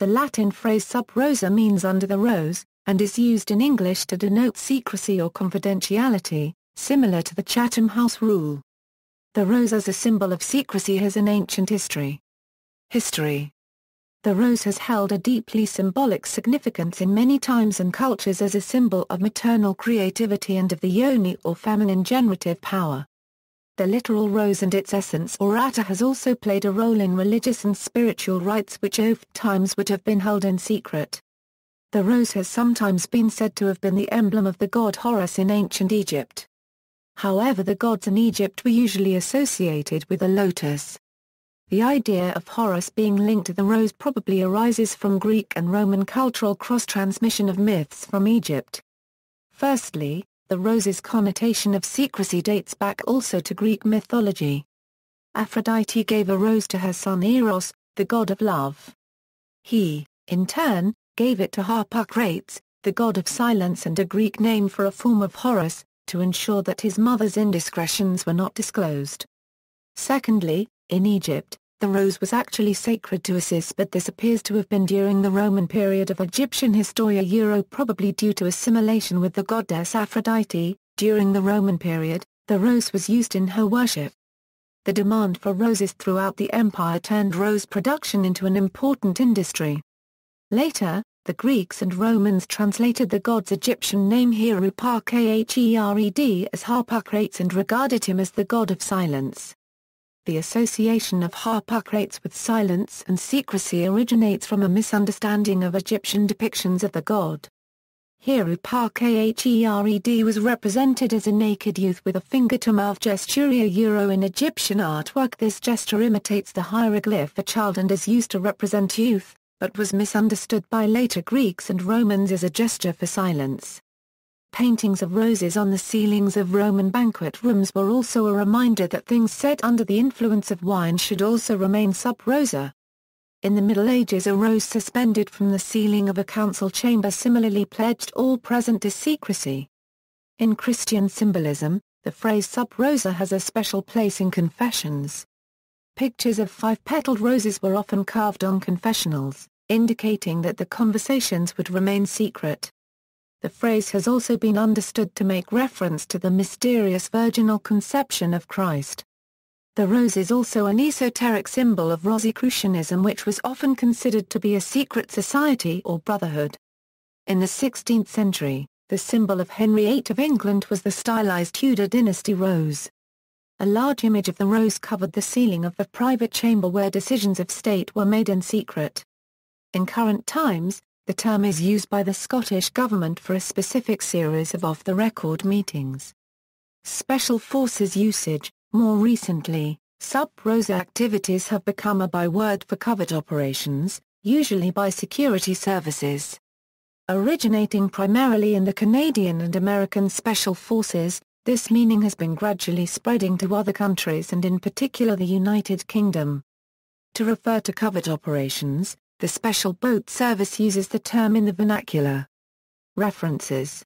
The Latin phrase sub rosa means under the rose, and is used in English to denote secrecy or confidentiality, similar to the Chatham House Rule. The rose as a symbol of secrecy has an ancient history. History. The rose has held a deeply symbolic significance in many times and cultures as a symbol of maternal creativity and of the yoni or feminine generative power. The literal rose and its essence or attar has also played a role in religious and spiritual rites which oft-times would have been held in secret. The rose has sometimes been said to have been the emblem of the god Horus in ancient Egypt. However, the gods in Egypt were usually associated with a lotus. The idea of Horus being linked to the rose probably arises from Greek and Roman cultural cross-transmission of myths from Egypt. Firstly, the rose's connotation of secrecy dates back also to Greek mythology. Aphrodite gave a rose to her son Eros, the god of love. He, in turn, gave it to Harpocrates, the god of silence and a Greek name for a form of Horus, to ensure that his mother's indiscretions were not disclosed. Secondly, in Egypt, the rose was actually sacred to Isis, but this appears to have been during the Roman period of Egyptian Historia probably due to assimilation with the goddess Aphrodite. During the Roman period, the rose was used in her worship. The demand for roses throughout the empire turned rose production into an important industry. Later, the Greeks and Romans translated the god's Egyptian name Harpocrates as Harpocrates and regarded him as the god of silence. The association of Harpocrates with silence and secrecy originates from a misunderstanding of Egyptian depictions of the god. Harpocrates was represented as a naked youth with a finger-to-mouth gesture. In Egyptian artwork, this gesture imitates the hieroglyph a child and is used to represent youth, but was misunderstood by later Greeks and Romans as a gesture for silence. Paintings of roses on the ceilings of Roman banquet rooms were also a reminder that things said under the influence of wine should also remain sub rosa. In the Middle Ages, a rose suspended from the ceiling of a council chamber similarly pledged all present to secrecy. In Christian symbolism, the phrase sub rosa has a special place in confessions. Pictures of five-petaled roses were often carved on confessionals, indicating that the conversations would remain secret. The phrase has also been understood to make reference to the mysterious virginal conception of Christ. The rose is also an esoteric symbol of Rosicrucianism, which was often considered to be a secret society or brotherhood. In the 16th century, the symbol of Henry VIII of England was the stylized Tudor dynasty rose. A large image of the rose covered the ceiling of the private chamber where decisions of state were made in secret. In current times, the term is used by the Scottish Government for a specific series of off-the-record meetings. Special Forces usage. More recently, sub-rosa activities have become a byword for covert operations, usually by security services. Originating primarily in the Canadian and American Special Forces, this meaning has been gradually spreading to other countries and in particular the United Kingdom. To refer to covert operations, the Special Boat Service uses the term in the vernacular. References